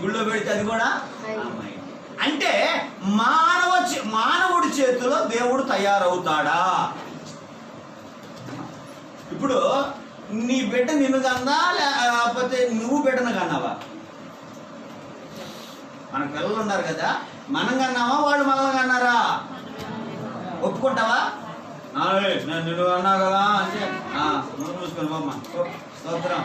గుళ్ళో పెడితే అది కూడా అంటే మానవుడి చేతిలో దేవుడు తయారవుతాడా? ఇప్పుడు నీ బిడ్డ నిన్ను కన్నా లేకపోతే నువ్వు బిడ్డను కన్నావా? మన పిల్లలు ఉన్నారు కదా, మనం కన్నావా వాళ్ళు మనల్ని కన్నారా? ఒప్పుకుంటావా? నువ్వు అన్నావు కదా అంటే మూసుకొని బొమ్మ స్తోత్రం.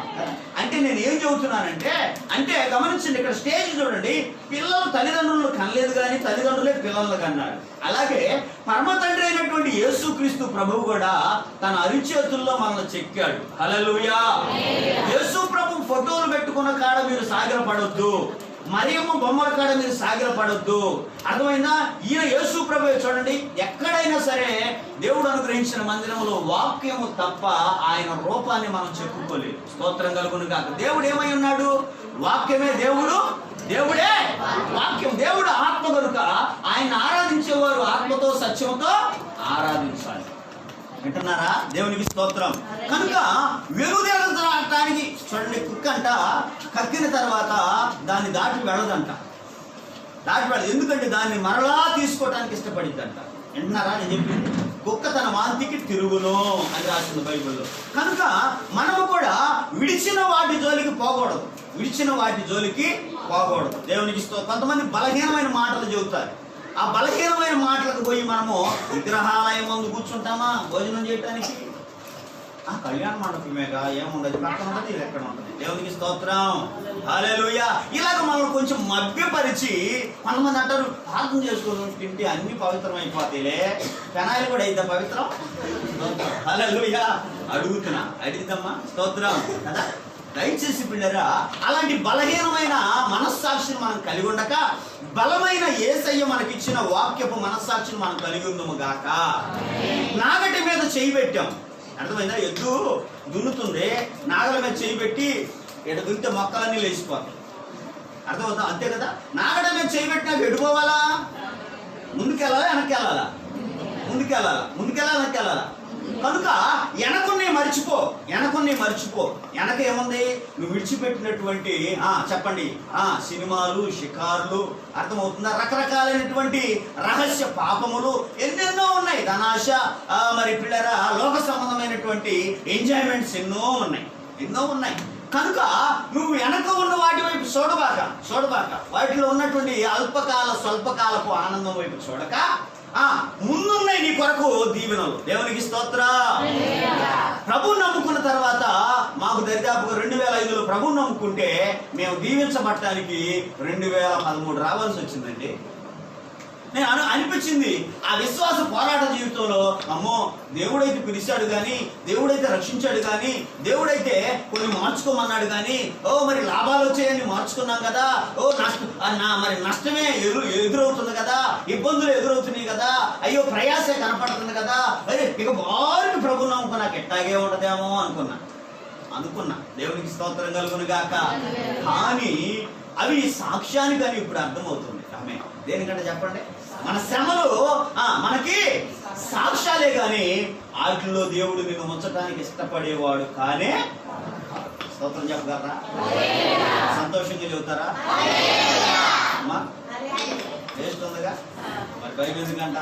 అంటే నేను ఏం చెబుతున్నానంటే, అంటే గమనించండి, ఇక్కడ స్టేజ్ చూడండి, పిల్లలు తల్లిదండ్రులను కనలేదు కానీ తల్లిదండ్రులే పిల్లలను కన్నాడు. అలాగే పరమ తండ్రి అయినటువంటి యేసుక్రీస్తు ప్రభువు కూడా తన అరిచేతుల్లో మనల్ని చెక్కాడు. హల్లెలూయా. యేసు ప్రభు ఫోటోలు పెట్టుకున్న కాడ మీరు సాగిలపడొద్దు, మరియమ్మ బొమ్మల కాడ మీరు సాగిలపడొద్దు. అర్థమైందా? ఈయన యేసు ప్రభు చూడండి, ఎక్కడైనా సరే దేవుడు అనుగ్రహించిన మందిరంలో వాక్యము తప్ప ఆయన రూపాన్ని మనం చెప్పుకోలేదు. స్తోత్రం కలుగును గాక. దేవుడు ఏమై ఉన్నాడు? వాక్యమే దేవుడు, దేవుడే వాక్యం. దేవుడు ఆత్మ కనుక ఆయన ఆరాధించేవారు ఆత్మతో సత్యంతో ఆరాధించాలి. వింటున్నారా? దేవునికి స్తోత్రం. కనుక వెలుదేరడానికి చూడండి, కుక్క అంట కక్కిన తర్వాత దాన్ని దాటి వెళ్ళదంట, దాటి వెళ్ళదు. ఎందుకంటే దాన్ని మరలా తీసుకోవడానికి ఇష్టపడిద్దంట. వింటున్నారా నేను చెప్పింది? కుక్క తన వాంతికి తిరుగును అని రాసింది బైబిల్లో. కనుక మనము కూడా విడిచిన వాటి జోలికి పోకూడదు, విడిచిన వాటి జోలికి పోకూడదు. దేవునికి కొంతమంది బలహీనమైన మాటలు చెబుతారు. ఆ బలహీనమైన మాటలకు పోయి మనము విగ్రహాలయం ముందు కూర్చుంటామా భోజనం చేయడానికి? ఆ కళ్యాణ మండపమేగా, ఏముండదు, పక్కన ఉంటుంది, ఇది ఎక్కడ ఉంటుంది. దేవునికి స్తోత్రం. హల్లెలూయా. ఇలాగ మనం కొంచెం మభ్యపరిచి, కొంతమంది అంటారు ప్రార్థన చేసుకుని తింటే అన్ని పవిత్రం అయిపోతాయిలే, పెనాయిలు కూడా అయితే పవిత్రం. హల్లెలూయా. అడుగుదమ్మా స్తోత్రం కదా. దయచేసి పిల్లరా, అలాంటి బలహీనమైన మనస్సాక్షిని మనం కలిగి ఉండక బలమైన యేసయ్య మనకిచ్చిన వాక్యపు మనస్సాక్షిని మనం కలిగి ఉందము గాక. నాగటి మీద చేయి పెట్టాం, అర్థమైందా? ఎద్దు దున్నుతుంది, నాగల మీద చేయి పెట్టి ఎడ దున్నితే మొక్కలన్నీ లేచిపోతాయి. అర్థమవుతా? అంతే కదా. నాగడ మీద చేయి పెట్టినాక ఎడుకోవాలా? ముందుకెళ్ళాలా వెనక్కి వెళ్ళాలా? ముందుకెళ్ళాలా, వెనక్కి వెళ్ళాలా? కనుక వెనకుని మర్చిపో, వెనక ఏముంది? నువ్వు విడిచిపెట్టినటువంటి చెప్పండి సినిమాలు, షికార్లు, అర్థమవుతుందా? రకరకాలైనటువంటి రహస్య పాపములు ఎన్నెన్నో ఉన్నాయి. ధనాశ, మరి పిల్లరా లోక సంబంధమైనటువంటి ఎంజాయ్మెంట్స్ ఎన్నో ఉన్నాయి. కనుక నువ్వు వెనక ఉన్న వాటి వైపు చూడబాక, వాటిలో ఉన్నటువంటి అల్పకాల స్వల్పకాలపు ఆనందం వైపు చూడక ముందున్నాయి నీ కొరకు దీవెనలు. దేవునికి స్తోత్రం. ప్రభువు నమ్ముకున్న తర్వాత మాకు దరిదాపుగా 2005లో ప్రభువు నమ్ముకుంటే మేము దీవించబట్టడానికి 2013 రావాల్సి వచ్చిందండి. నేను అనిపించింది ఆ విశ్వాస పోరాట జీవితంలో, అమ్మో దేవుడైతే పిలిచాడు కానీ, దేవుడైతే రక్షించాడు కానీ, దేవుడైతే కొన్ని మార్చుకోమన్నాడు కానీ, మరి లాభాలు వచ్చాయని మార్చుకున్నాం కదా, మరి నష్టమే ఎదురవుతుంది కదా, ఇబ్బందులు ఎదురవుతున్నాయి కదా, అయ్యో ప్రయాసే కనపడుతుంది కదా, అరే ఇక బాగా ప్రభు నమ్ముకో నాకు ఎట్టాగే ఉండదేమో అనుకున్నా. దేవునికి స్తోత్రం కలుగును గాక. కానీ అవి సాక్ష్యానికి అని ఇప్పుడు అర్థమవుతుంది. ఆమె దేనికంటే చెప్పండి, మన శ్రమలు మనకి సాక్ష్యాలే కానీ వాటిల్లో దేవుడు నిన్ను ఉంచడానికి ఇష్టపడేవాడు కానే. స్తోత్రం చెప్పగలరా? సంతోషంగా చెబుతారా? అమ్మా వేస్తుందిగా మరి బయట ఎందుకంట?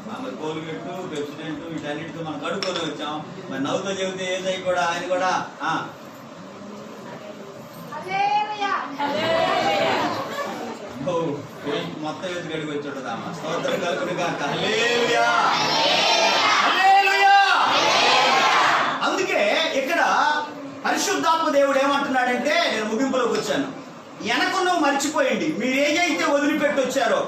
మరి కోల్గేట్టు, ప్రెసిడెంట్ వీటన్నిటితో మనం కడుక్కొని వచ్చాం. మరి నవ్వుతో చెబితే ఏదై కూడా ఆయన కూడా మొత్తం ఎదురు గడికి వచ్చాడుదామా. స్తోత్రం కలుగును గాక. హల్లెలూయా. అందుకే ఇక్కడ పరిశుద్ధాత్మ దేవుడు ఏమంటున్నాడంటే, నేను ముగింపులోకి వచ్చాను, వెనకున్నవి మర్చిపోయండి. మీరు ఏదైతే వదిలిపెట్టి వచ్చారో,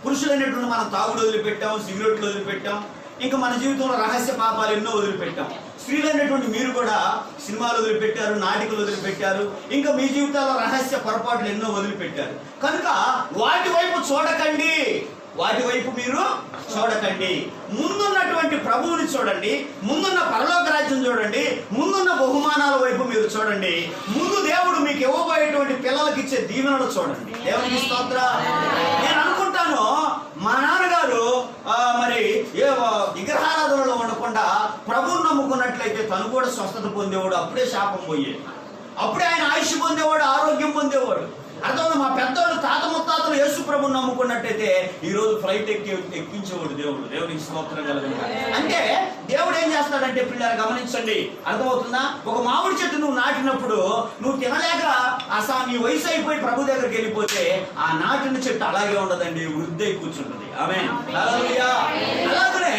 పురుషులైనటువంటి మనం తాగుడు వదిలిపెట్టాం, సిగరెట్లు వదిలిపెట్టాం, ఇంకా మన జీవితంలో రహస్య పాపాలు ఎన్నో వదిలిపెట్టాం. స్త్రీలైనటువంటి మీరు కూడా సినిమాలు వదిలిపెట్టారు, నాటికలు వదిలిపెట్టారు, ఇంకా మీ జీవితాల్లో రహస్య పొరపాట్లు ఎన్నో వదిలిపెట్టారు. కనుక వాటి వైపు చూడకండి, మీరు చూడకండి. ముందున్నటువంటి ప్రభువుని చూడండి, ముందున్న పరలోక రాజ్యం చూడండి, ముందున్న బహుమానాల వైపు మీరు చూడండి, ముందు దేవుడు మీకు ఇవ్వబోయేటువంటి పిల్లలకి ఇచ్చే దీవెనలు చూడండి. దేవునికి స్తోత్రం. నేను అనుకుంటాను మా నాన్నగారు మరి విగ్రహారాధనలో ఉండకుండా ప్రభువుని నమ్ముకున్నట్లయితే తను కూడా స్వస్థత పొందేవాడు, అప్పుడే శాపం పోయేది. అప్పుడే ఆయన ఆయుష్ పొందేవాడు, ఆరోగ్యం పొందేవాడు. అర్థం. మా పెద్దవాళ్ళు తాత ముత్తాతలు యేసు ప్రభుని నమ్ముకున్నట్టయితే ఈ రోజు ఫ్లైట్ ఎక్కించేవాడు దేవుడు. దేవునికి స్తోత్రం కలుగును. అంటే దేవుడు ఏం చేస్తాడంటే పిల్లలు గమనించండి, అర్థమవుతుందా? ఒక మామిడి చెట్టు నువ్వు నాటినప్పుడు నువ్వు తినలేక అసలు నీ వయసు అయిపోయి ప్రభు దగ్గరికి వెళ్ళిపోతే ఆ నాటిన చెట్టు అలాగే ఉండదండి, వృద్ధి కూర్చుంటుంది. ఆమేన్. హల్లెలూయా. అలాగనే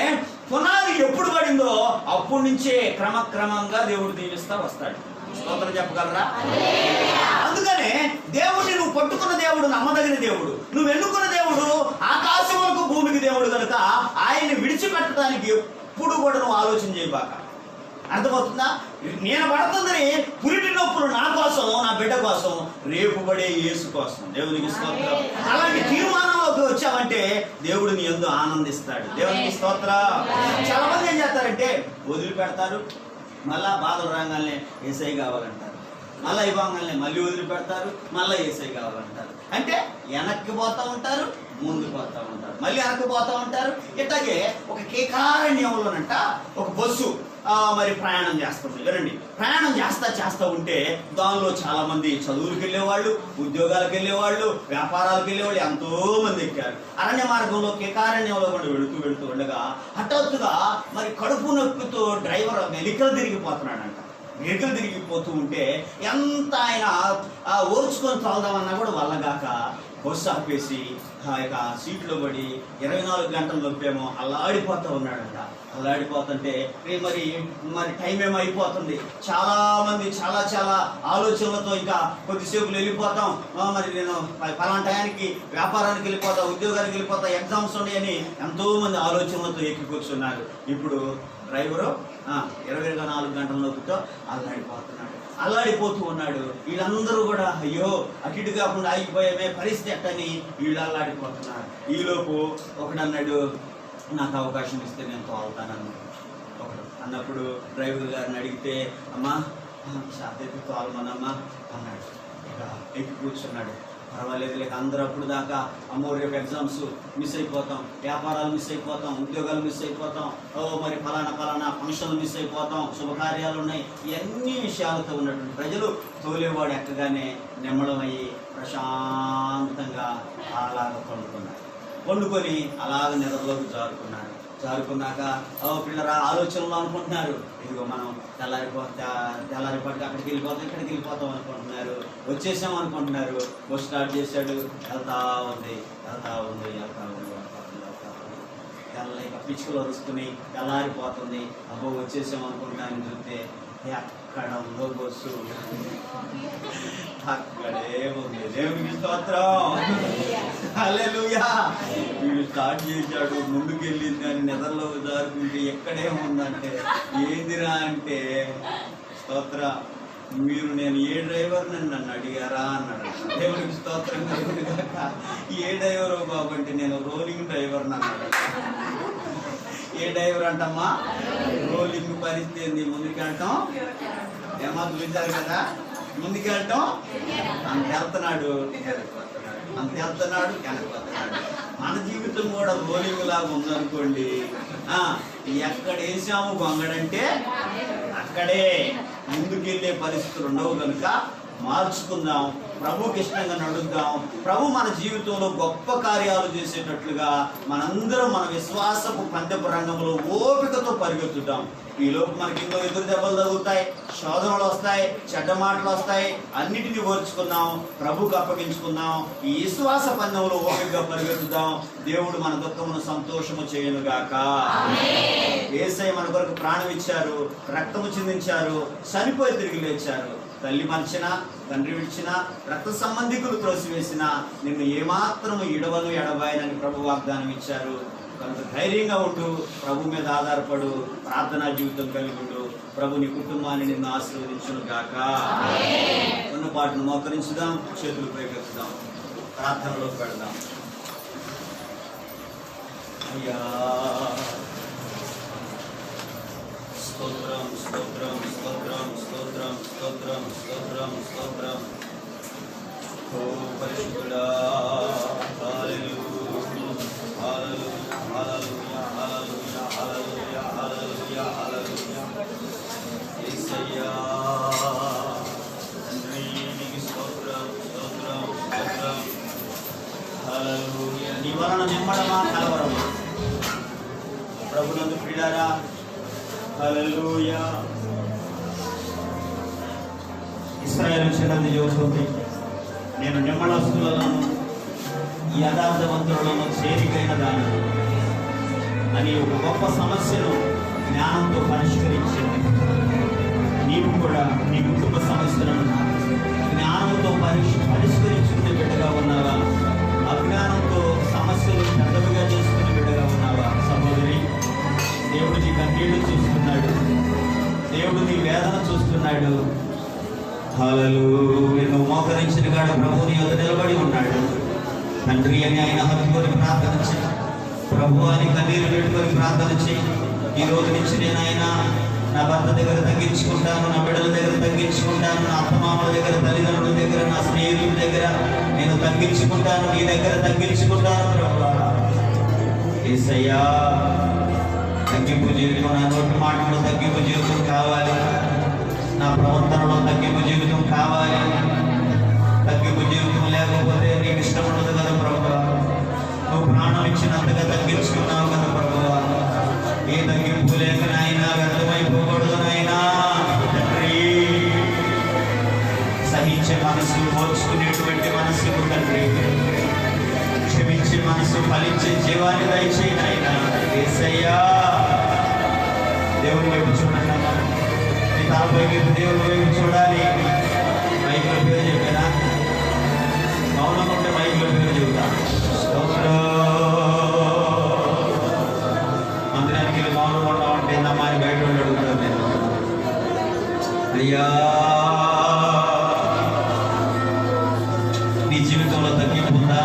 పునాది ఎప్పుడు పడిందో అప్పటి నుంచే క్రమక్రమంగా దేవుడు దీవిస్తా వస్తాడు. స్తోత్రం చెప్పగలరా? అందుకనే దేవుడిని నువ్వు పట్టుకున్న దేవుడు నమ్మదగిన దేవుడు, నువ్వు ఎన్నుకున్న దేవుడు ఆకాశములకు భూమికి దేవుడు కనుక ఆయన్ని విడిచిపెట్టడానికి ఎప్పుడు కూడా నువ్వు ఆలోచన చేయబాక. అర్థమవుతుందా? నేను పడుతుందని పురిటి నొప్పులు నా కోసం, నా బిడ్డ కోసం, రేపు పడే యేసు కోసం. దేవునికి స్తోత్రం. అలాంటి తీర్మానంలోకి వచ్చావంటే దేవుడు నీ యందు ఆనందిస్తాడు. దేవునికి స్తోత్రం. చాలా మంది ఏం చేస్తారంటే వదిలిపెడతారు, మళ్ళా బాధలు రాగానే ఏసై కావాలంటారు, మళ్ళీ ఇవ్వగానే మళ్ళీ వదిలిపెడతారు, మళ్ళీ ఏసై కావాలంటారు. అంటే వెనక్కి పోతూ ఉంటారు, ముందుకు పోతూ ఉంటారు, మళ్ళీ వెనక్కి పోతూ ఉంటారు. ఇట్లాగే ఒక కేకారణ్యంలోనంట ఒక బస్సు మరి ప్రయాణం చేస్తుంది. వినండి, ప్రయాణం చేస్తా ఉంటే దానిలో చాలా మంది చదువులకు వెళ్ళేవాళ్ళు, ఉద్యోగాలకు వెళ్ళేవాళ్ళు, వ్యాపారాలకు వెళ్ళేవాళ్ళు ఎంతో మంది ఎక్కారు. అరణ్య మార్గంలో కేకారణ్యంలో కూడా వెళుతూ ఉండగా హఠాత్తుగా మరి కడుపు నొప్పితో డ్రైవర్ మెలికలు తిరిగిపోతున్నాడంట. మెలికలు తిరిగిపోతూ ఉంటే ఎంత ఆయన ఓర్చుకొని తోలదామన్నా కూడా వల్లగాక బస్సు ఆపేసి ఆ యొక్క సీట్లో పడి 24 గంటల నొప్పేమో అల్లాడిపోతూ ఉన్నాడంట. అల్లాడిపోతుంటే మరి టైం ఏమో అయిపోతుంది. చాలా మంది చాలా ఆలోచనలతో ఇంకా కొద్దిసేపులు వెళ్ళిపోతాం, మరి నేను పలానా టయానికి వ్యాపారానికి వెళ్ళిపోతా, ఉద్యోగానికి వెళ్ళిపోతా, ఎగ్జామ్స్ ఉన్నాయని ఎంతో మంది ఆలోచనలతో ఎక్కి కూర్చున్నారు. ఇప్పుడు డ్రైవరు 24 గంటల నొప్పితో అల్లాడిపోతూ ఉన్నాడు. వీళ్ళందరూ కూడా అయ్యో అటు ఇటు కాకుండా ఆగిపోయామే, పరిస్థితి ఎట్టని వీళ్ళు అల్లాడిపోతున్నారు. ఈలోపు ఒకడు అన్నాడు, నాకు అవకాశం ఇస్తే నేను తోలుతానన్నాడు. ఒకడు అన్నప్పుడు డ్రైవర్ గారిని అడిగితే, అమ్మా సాధ్యత తోలమనమ్మా అన్నాడు. ఇక ఎక్కి కూర్చున్నాడు. పర్వాలేదు లేక అందరూ అప్పుడు దాకా అమ్మో రేపు ఎగ్జామ్స్ మిస్ అయిపోతాం, వ్యాపారాలు మిస్ అయిపోతాం, ఉద్యోగాలు మిస్ అయిపోతాం, మరి ఫలానా ఫంక్షన్లు మిస్ అయిపోతాం, శుభకార్యాలు ఉన్నాయి, ఇవన్నీ విషయాలతో ఉన్నటువంటి ప్రజలు తోలేవాడు ఎక్కగానే నిమ్మళమయ్యి ప్రశాంతంగా అలాగ పండుకొని అలాగ నిద్రలోకి జారుకున్నాక పిల్లరా ఆలోచనలు అనుకుంటున్నారు, ఇదిగో మనం తెల్లారిపాటికి అక్కడికి వెళ్ళిపోతాం అనుకుంటున్నారు, వచ్చేసాం అనుకుంటున్నారు. బస్ స్టార్ట్ చేశాడు, వెళ్తా ఉంది తెల్లక పిచ్చుకలు వరుసుకుని తెల్లారిపోతుంది. అబ్బో వచ్చేసాం అనుకుంటున్నాను చూస్తే ఎక్కడ ఉందో బస్సు, అక్కడే ఉంది. దేవునికి స్తోత్రం. హల్లెలూయా. వీడు స్టార్ట్ చేశాడు, ముందుకెళ్ళింది అని నిద్రలో జారుకుంటే ఎక్కడే ఉందంటే ఏందిరా అంటే, స్తోత్ర మీరు నేను ఏ డ్రైవర్ నన్ను అడిగారా అన్నాడు. దేవునికి స్తోత్రం కలుగును గాక. ఏ డ్రైవరు బాబు అంటే నేను రోలింగ్ డ్రైవర్ అన్నాడు. ఏ డ్రైవర్ అంటమ్మా? రోలింగ్ పరిస్థితి ఏంది, ముందుకెళ్ళటం ఏమో చూపించారు కదా, ముందుకెళ్ళటం అంత వెళ్తున్నాడు వెనకపోతున్నాడు. మన జీవితం కూడా రోలింగ్ లాగా ఉందనుకోండి, ఎక్కడ వేసాము గొంగడంటే అక్కడే ముందుకెళ్ళే పరిస్థితులు ఉండవు. కనుక మార్చుకుందాం, ప్రభుకి ఇష్టంగా నడుద్దాం. ప్రభు మన జీవితంలో గొప్ప కార్యాలు చేసేటట్లుగా మనందరం మన విశ్వాసపు పందెపు రంగంలో ఓపికతో పరిగెత్తుదాం. ఈలోపు మనకి ఇంకో ఎదురు దెబ్బలు తగులుతాయి, శోధనలు వస్తాయి, చెడ్డ మాటలు వస్తాయి, అన్నిటినీ ఓర్చుకుందాం, ప్రభుకు అప్పగించుకుందాం. ఈ విశ్వాస పందెంలో ఓపికగా పరిగెత్తుదాం. దేవుడు మన దుఃఖమును సంతోషము చేయునుగాక. యేసయ్య మన కొరకు ప్రాణం ఇచ్చారు, రక్తము చిందించారు, చనిపోయి తిరిగి లేచారు. తల్లి మర్చినా, తండ్రి విడిచినా, రక్త సంబంధికులు త్రోసివేసినా నిన్ను ఏమాత్రము ఇడవను ఎడబాయనని ప్రభు వాగ్దానం ఇచ్చారు. కనుక ధైర్యంగా ఉండు, ప్రభు మీద ఆధారపడు, ప్రార్థనా జీవితం కలిగి ఉండు. ప్రభు నీ కుటుంబాన్ని నిన్ను ఆశీర్వదించును గాక. ఉన్న పాటను మోకరించుదాం, చేతులు పైకెత్తుదాం, ప్రార్థనలో పెడదాం. అయ్యా స్తోత్రం స్తోత్రం స్తోత్రం స్తోత్రం స్తోత్రం స్తోత్రం స్తోత్రం. ఓ పరిశుద్ధుడా, హల్లెలూయా హల్లెలూయా హల్లెలూయా హల్లెలూయా హల్లెలూయా హల్లెలూయా. యేసయ్యా వలన నిమ్మడమా కలవరమా? ప్రభునందు ప్రియులారా, హల్లెలూయా. ఇశ్రాయేలు చిన్నది చెబుతుంది, నేను నిమ్మడస్తులను యథార్థవంతులను చేరికైన దాని అని ఒక గొప్ప సమస్యను జ్ఞానంతో పరిష్కరించింది. నీవు కూడా నీ కుటుంబ సమస్యలను జ్ఞానంతో పరిష్కరించుకునే బిడ్డగా ఉన్నావా? అజ్ఞానంతో సమస్యలు పెద్దవిగా చేసుకునే బిడ్డగా ఉన్నావా? సహోదరి, దేవుడు నీ కన్నీళ్లు చూస్తున్నాడు, దేవుడు నీ వేదన చూస్తున్నాడు. హల్లెలూయా. నువ్వు మోకరించిన కాడ ప్రభువుని యొద్ద నిలబడి ఉన్నాడు. తండ్రి అని ఆయన హత్తుకొని ప్రార్థన చేయి, ప్రభు అని కన్నీరు పెట్టుకొని ప్రార్థన చేయి. ఈ రోజు నుంచి నేను ఆయన నా భర్త దగ్గర తగ్గించుకుంటాను, నా బిడ్డల దగ్గర తగ్గించుకుంటాను, నా అత్తమామల దగ్గర, తల్లిదండ్రుల దగ్గర, నా స్నేహితుల దగ్గర నేను తగ్గించుకుంటాను, నీ దగ్గర తగ్గించుకుంటాను. ప్రభువా యేసయ్యా, తగ్గింపు జీవితం, నా నోటి మాటలో తగ్గింపు జీవితం కావాలి, నా ప్రవర్తనలో తగ్గింపు జీవితం కావాలి. తగ్గింపు జీవితం లేకపోతే నీకు ఇష్టం ఉండదు కదా ప్రభువా. నువ్వు ప్రాణం ఇచ్చినంతగా తగ్గించుకున్నావు కదా ప్రభువా. ఏ తగ్గింపు లేక నాయన వ్యర్థమైపోకూడదు నాయన. తండ్రి, సహించే మనసు, మోర్చుకునేటువంటి మనసు తండ్రి, క్షమించే మనసు, ఫలించే జీవాన్ని దయచేయి నాయన. యేసయ్యా, దేవుని వైపు చూడండి అమ్మా. నీ తలపైకి దేవుని వైపు చూడాలి. మైకుల పేరు చెప్పారా? మౌనం ఉంటే మైకుల పేరు చెబుతా. మందిరానికి వెళ్ళి మౌనం ఉండమంటే ఏందమ్మా అని బయట ఉండి అడుగుతాను నేను. అయ్యా, నీ జీవితంలో తగ్గింపు ఉందా?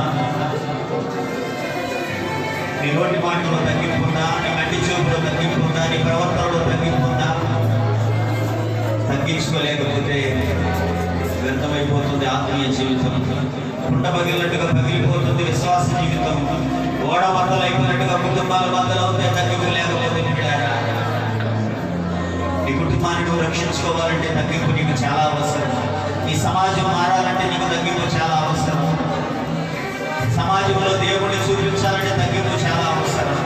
నీ నోటి మాటలో తగ్గింపు ఉందా? నీ కంటి చూపులో తగ్గింపు ఉందా? నీ ప్రవర్తనలో తగ్గింపు ఉందా? తగ్గించుకోలేకపోతే వ్యర్థమైపోతుంది ఆత్మీయ జీవితం. కుండ పగిలినట్టుగా పగిలిపోతుంది విశ్వాస జీవితం. ఓడ బద్దలైపోయినట్టుగా కుటుంబాలు బద్దలవుతాయి తగ్గింపు లేకపోతే. నీ కుటుంబాన్ని నువ్వు రక్షించుకోవాలంటే తగ్గింపు నీకు చాలా అవసరం. ఈ సమాజం మారాలంటే నీకు తగ్గింపు చాలా అవసరం. సమాజంలో దేవుడిని చూపించాలంటే తగ్గింపు చాలా అవసరం.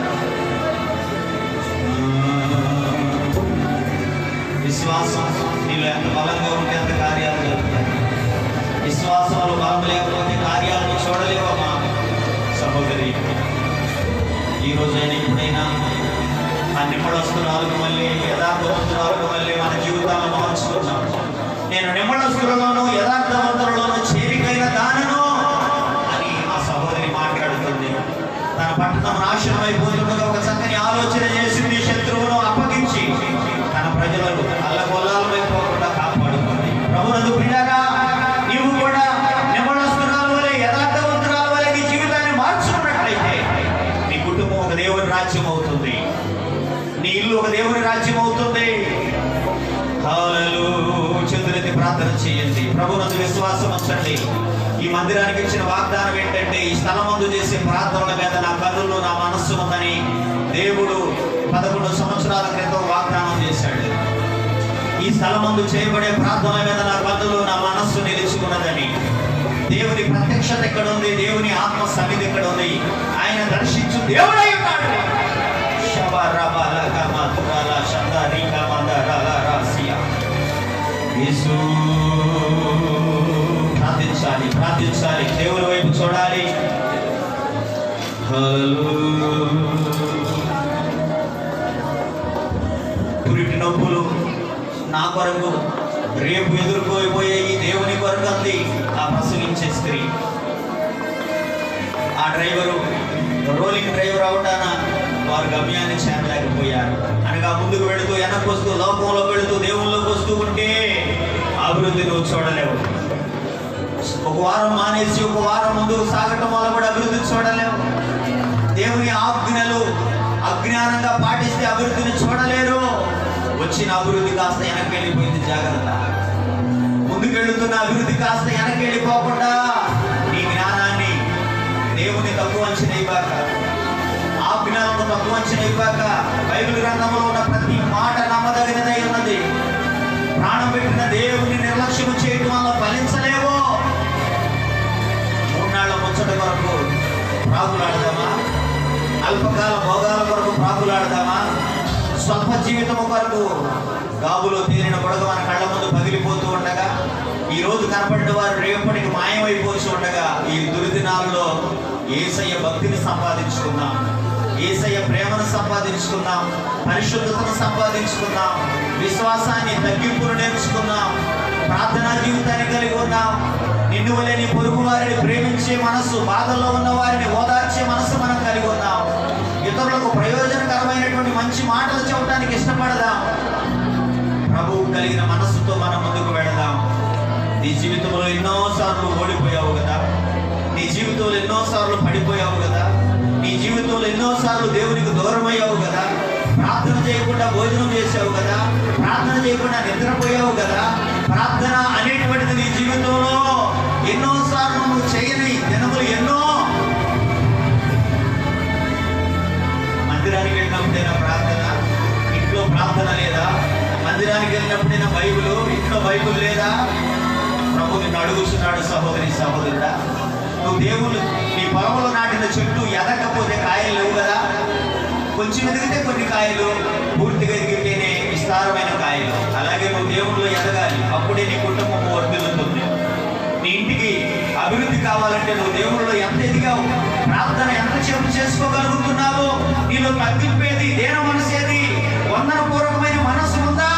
విశ్వాసం నీలో ఎంత బలంగా ఉంటే అంత కార్యాలు జరుగుతాయి. విశ్వాసంలో బలం లేకపోతే కార్యాలను చూడలేవమ్మా. సహోదరి, ఈ రోజైనా ఎప్పుడైనా ఆ నిమ్మడస్తురాలకు మళ్ళీ యథార్థవంతురాలకు మళ్ళీ మన జీవితాలను మార్చుకున్నాం. నేను నిమ్మడస్తులలోనూ యథార్థవంతులలోనూ చేరికైన దానను అని ఆ సహోదరి మాట్లాడుతుంది. తన పట్టణం నాశనం అయిపోతుండగా ఒక చక్కని ఆలోచన చేసింది. శత్రువును అప్పగించి తన ప్రజలను అల్లగొల్లాలమైపోకుండా కాపాడుతుంది. ప్రభునందు ప్రియులారా, నీవు కూడా నిమ్మడస్తురాల వలె యథార్థవంతురాల వలె నీ జీవితాన్ని మార్చుకున్నట్లయితే నీ కుటుంబం ఒక దేవుని రాజ్యం అవుతుంది. నీ ఇల్లు ఒక దేవుని రాజ్యం అవుతుంది. హల్లెలూయా. చేతులెత్తి ప్రార్థన చేయండి. ప్రభునందు విశ్వాసం ఉంచండి. ఈ మందిరానికి ఇచ్చిన వాగ్దానం ఏంటంటే, ఈ స్థలమందు చేసే ప్రార్థనల మీద నా కన్నులు, నా మనస్సు ఉందని దేవుడు 11 సంవత్సరాల క్రితం వాగ్దానం చేశాడు. ఈ స్థలమందు చేయబడే ప్రార్థనల మీద నా కన్నులు, నా మనస్సు నిలుచుకున్నదని. దేవుని ప్రత్యక్షత ఎక్కడ ఉంది? దేవుని ఆత్మ సన్నిధి ఎక్కడ ఉంది? ఆయన దర్శించు దేవుడై ఉన్నాడు. ప్రార్థించాలి, ప్రార్థించాలి, దేవుని వైపు చూడాలి. పురిటి నొప్పులు నా కొరకు, రేపు ఎదుర్కోబోయే ఈ దేవుని కొరకు అంది ఆ ప్రసవించే స్త్రీ. ఆ డ్రైవరు రోలింగ్ డ్రైవర్ అవటాన వారు గమ్యాన్ని చేరలేకపోయారు. అనగా ముందుకు వెళుతూ, వెనక్కి వస్తూ, లోకంలో వెళుతూ, దేవుళ్ళలోకి వస్తూ ఉంటే అభివృద్ధి నువ్వు చూడలేవు. ఒక వారం మానేసి ఒక వారం ముందుకు సాగటం వల్ల కూడా అభివృద్ధి చూడలేవు. దేవుని ఆజ్ఞలు అజ్ఞానంగా పాటిస్తే అభివృద్ధిని చూడలేరు. వచ్చిన అభివృద్ధి కాస్త వెనక్కి వెళ్ళిపోయింది. జాగ్రత్త. ముందుకు వెళుతున్న అభివృద్ధి కాస్త వెనక్కి వెళ్ళిపోకుండా నీ జ్ఞానాన్ని దేవుని తక్కువ అంచనా ఇవ్వక, ఆజ్ఞలను తక్కువ అంచనా ఇవ్వక, బైబిల్ గ్రంథంలో ఉన్న ప్రతి మాట నమ్మదగినదై ఉన్నది. ప్రాణం పెట్టిన దేవుని నిర్లక్ష్యం చేయడం వల్ల ఫలించలేవో. 3 నాళ్ల ముచ్చట కొరకు ప్రాకులాడదామా? అల్పకాల భోగాల కొరకు ప్రాకులాడదామా? స్వల్ప జీవితము కొరకు గాబులో తేలిన బుడగ మన కళ్ళ ముందు పగిలిపోతూ ఉండగా, ఈ రోజు కనపడిన వారు రేపటికి మాయమైపోతూ ఉండగా, ఈ దుర్దినాల్లో యేసయ్య భక్తిని సంపాదించుకుందాం, యేసయ్య ప్రేమను సంపాదించుకుందాం, పరిశుద్ధతను సంపాదించుకుందాం, విశ్వాసాన్ని తగ్గింపును నేర్చుకుందాం, ప్రార్థనా జీవితాన్ని కలిగి ఉన్నాం. నిన్ను వలె నీ పొరుగు వారిని ప్రేమించే మనస్సు, బాధల్లో ఉన్న వారిని ఓదార్చే మనస్సు మనం కలిగి ఉన్నాం. ఇతరులకు ప్రయోజనకరమైనటువంటి మంచి మాటలు చెప్పడానికి ఇష్టపడదాం. ప్రభువు కలిగిన మనస్సుతో మనం ముందుకు వెళదాం. నీ జీవితంలో ఎన్నోసార్లు ఓడిపోయావు కదా, నీ జీవితంలో ఎన్నోసార్లు పడిపోయావు కదా, నీ జీవితంలో ఎన్నోసార్లు దేవునికి దూరం అయ్యావు కదా, ప్రార్థన చేయకుండా భోజనం చేసావు కదా, ప్రార్థన చేయకుండా నిద్రపోయావు కదా. ప్రార్థన అనేటువంటిది నీ జీవితంలో ఎన్నోసార్లు నువ్వు చేయని దినములు ఎన్నో. మందిరానికి వెళ్ళినప్పుడైనా ప్రార్థన, ఇంట్లో ప్రార్థన లేదా? మందిరానికి వెళ్ళినప్పుడైనా బైబిల్, ఇంట్లో బైబిల్ లేదా? ప్రభు నిన్ను అడుగుతున్నాడు, సహోదరి సహోదరుడా, నువ్వు దేవుడు నీ పొలంలో నాటిన చెట్టు ఎదగకపోతే కాయలు లేవు కదా. కొంచెం ఎదిగితే కొన్ని కాయలు, పూర్తిగా ఎదిగితేనే విస్తారమైన కాయలు. అలాగే నువ్వు దేవుళ్ళు ఎదగాలి, అప్పుడే నీ కుటుంబం వర్ధిల్లుతుంది. నీ ఇంటికి అభివృద్ధి కావాలంటే నువ్వు దేవుళ్ళు ఎంత ఎదిగావు, ప్రార్థన ఎంత చేపు చేసుకోగలుగుతున్నావు, నీలో తగ్గిపోయేది దేన మనసేది, వందన పూర్వకమైన మనస్సు ఉందా?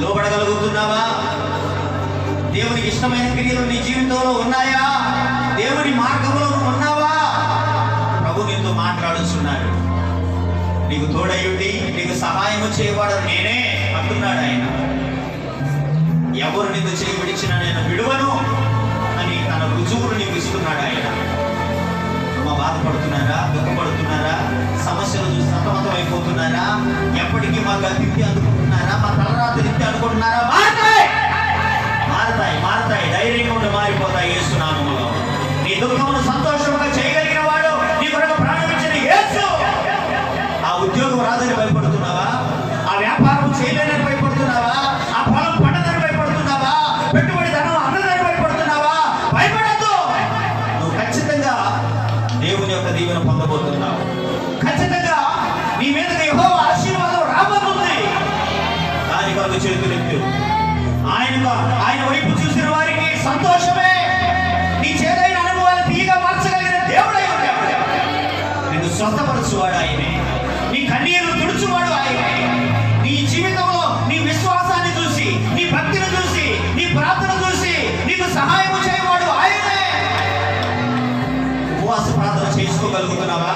లోబడగలుగుతున్నావా? దేవునికి ఇష్టమైన క్రియలు నీ జీవితంలో ఉన్నాయా? దేవుని మార్గంలో ఉన్నావా? ప్రభు నీతో మాట్లాడుచున్నాడు. నీకు తోడయుండి నీకు సహాయం చేయవాడు నేనే అంటున్నాడు ఆయన. ఎవరు నిన్ను చేయి విడిచినా నేను విడువను అని తన రుజువును నీకు ఇస్తున్నాడు ఆయన. అమ్మ, బాధపడుతున్నారా? దుఃఖపడుతున్నారా? సమస్యలు చూసి సతమతం అయిపోతున్నారా? ఎప్పటికీ మా గతికి అందుకుంటున్నారా? మా తలరాత్రి నిత్య అనుకుంటున్నారా? మారతాయి, ధైర్యంగా ఉండి మారిపోతాయి యేసు నామములో. నీ దుఃఖమును సంతోషంగా చేయగలిగిన వాడు నీ కొరకు ప్రాణం ఇచ్చిన యేసు. ఆ ఉద్యోగం రాదని భయపడుతున్నావా? ఆ వ్యాపారం చేయలేదని భయపడుతున్నావా? ఆ పొలం పండదని భయపడుతున్నావా? పెట్టుబడి ధనం అందదని భయపడుతున్నావా? భయపడద్దు. నువ్వు ఖచ్చితంగా దేవుని యొక్క దీవెన పొందబోతున్నావు. ఖచ్చితంగా నీ మీదకి యెహోవా ఆశీర్వాదం రాబోతుంది. దాని కొరకు చేతులెత్తు. ఆయన వైపు చూసిన వారికి సంతోషమే. నీ చేదైన అనుభవాలు తీయగా మార్చగలిగిన దేవుడై ఉన్నాడు. నిన్ను స్వస్థపరచువాడు ఆయనే, నీ కన్నీరు తుడుచువాడు ఆయనే. నీ జీవితంలో నీ విశ్వాసాన్ని చూసి, నీ భక్తిని చూసి, నీ ప్రార్థన చూసి నీకు సహాయం చేయవాడు ఆయనే. ఉపవాస ప్రార్థన చేసుకోగలుగుతున్నావా?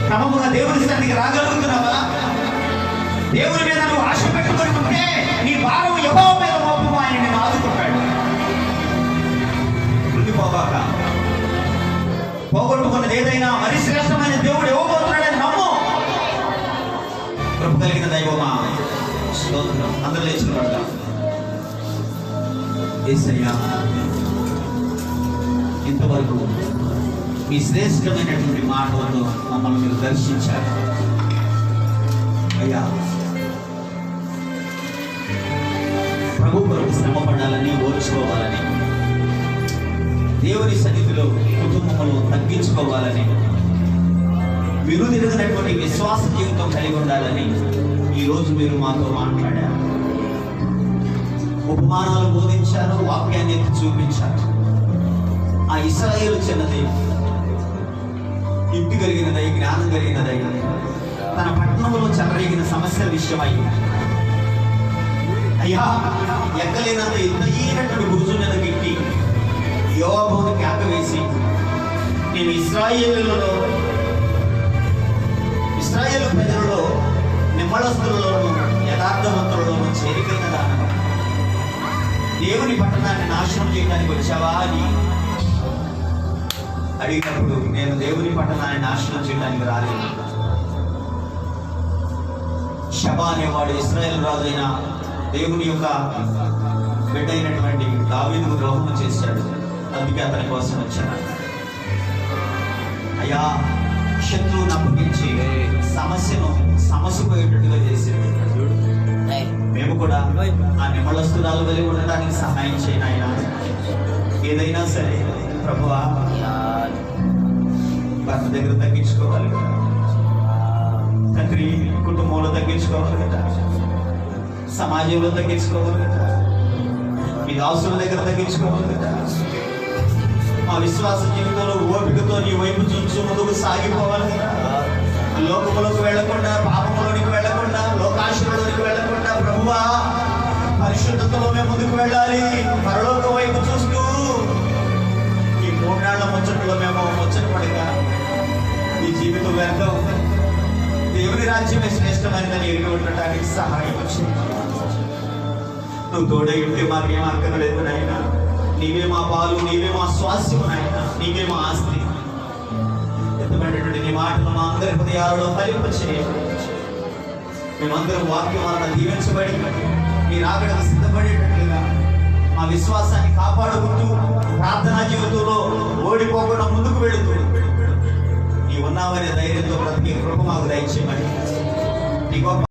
క్రమముగా దేవుని సన్నిధికి రాగలుగుతున్నావా? దేవుని మీద నువ్వు ఆశ పెట్టుకొని ఉంటే నీ భారం యెహోవా మీద మోపము, ఆయన నిన్ను ఆదుకుంటాడు. కృంగిపోబాక. పోగొట్టుకున్నది ఏదైనా మరి శ్రేష్టమైన దేవుడు ఇవ్వబోతున్నాడని నమ్ము. కృప కలిగిన దైవమా, స్తోత్రం. అందరూ లేచుకున్నాడు. యేసయ్యా, ఇంతవరకు మీ శ్రేష్టమైనటువంటి మాటలతో మమ్మల్ని మీరు దర్శించారు అయ్యా. ప్రభు కొరకు శ్రమ పడాలని, ఓర్చుకోవాలని, దేవుని సన్నిధిలో కుటుంబంలో తగ్గించుకోవాలని, విరుదిరిగినటువంటి విశ్వాస జీవితం కలిగి ఉండాలని ఈరోజు మీరు మాతో మాట్లాడారు. ఉపమానాలు బోధించారు, వాక్యాన్ని ఎత్తి చూపించారు. ఆ ఇశ్రాయేలు చిన్నది, యుక్తి కలిగినదై, జ్ఞానం కలిగినదై, తన పట్టణంలో చెలరేగిన సమస్యల విషయమై అయ్యా ఎక్కలేనంత ఎత్తైనటువంటి గురుజు మీద గిట్టి యోవాబును కేక వేసి, నేను ఇశ్రాయేలు ప్రజలలో నిమ్మళస్తులలోను యథార్థవంతులలోను చేరికైన దానవ, దేవుని పట్టణాన్ని నాశనం చేయడానికి వచ్చావా అని అడిగినప్పుడు, నేను దేవుని పట్టణాన్ని నాశనం చేయడానికి రాలేదు. షబా అనేవాడు ఇశ్రాయేలు రాజు అయిన దేవుని యొక్క బిడ్డ అయినటువంటి దావీదుకు ద్రోహం చేశాడు, అందుకే అతని కోసం వచ్చాను. అయ్యా, శత్రువును అప్పగించి సమస్యపోయేటట్టుగా చేసింది. మేము కూడా ఆ నిమ్మళస్తురాలు వలె ఉండడానికి సహాయం చేయను ఆయన. ఏదైనా సరే ప్రభువా, భర్త దగ్గర తగ్గించుకోవాలి కదా తండ్రి, కుటుంబంలో తగ్గించుకోవాలి కదా, సమాజంలో తగ్గించుకోవాలి కదా, మీ దాసుల దగ్గర తగ్గించుకోవాలి కదా. మా విశ్వాస జీవితంలో ఓపికతో నీ వైపు చూచు ముందుకు సాగిపోవాలి కదా. లోకములోకి వెళ్లకుండా, పాపములోనికి వెళ్లకుండా, లోకాశులలోనికి వెళ్లకుండా ప్రభువా పరిశుద్ధతలో మేము ముందుకు వెళ్ళాలి. పరలోక వైపు చూస్తూ ఈ 3 నాళ్ల ముచ్చట్లో మేము ముచ్చట పడక ఈ జీవితం వ్యర్థం, దేవుని రాజ్యమే శ్రేష్టమైనదని ఎరిగి ఉండటానికి సహాయం వచ్చింది. నువ్వు తోడై ఉంటే మాకేం అక్కర్లేదు నాయన. నీవే మా పాలు, నీవే మా స్వాస్థ్యము నాయన, నీవే మా ఆస్తి. ఎంతమైనటువంటి నీ మాటలు మా అందరి హృదయాలలో ఫలింప చేయాలి. మేమందరం వాక్యం వలన దీవించబడి మీ రాకడకు సిద్ధపడేటట్లుగా మా విశ్వాసాన్ని కాపాడుకుంటూ ప్రార్థనా జీవితంలో ఓడిపోకుండా ముందుకు వెళుతూ నీ ఉన్నావనే ధైర్యంతో ప్రతి కృప మాకు దయచేయమని నీ గొప్ప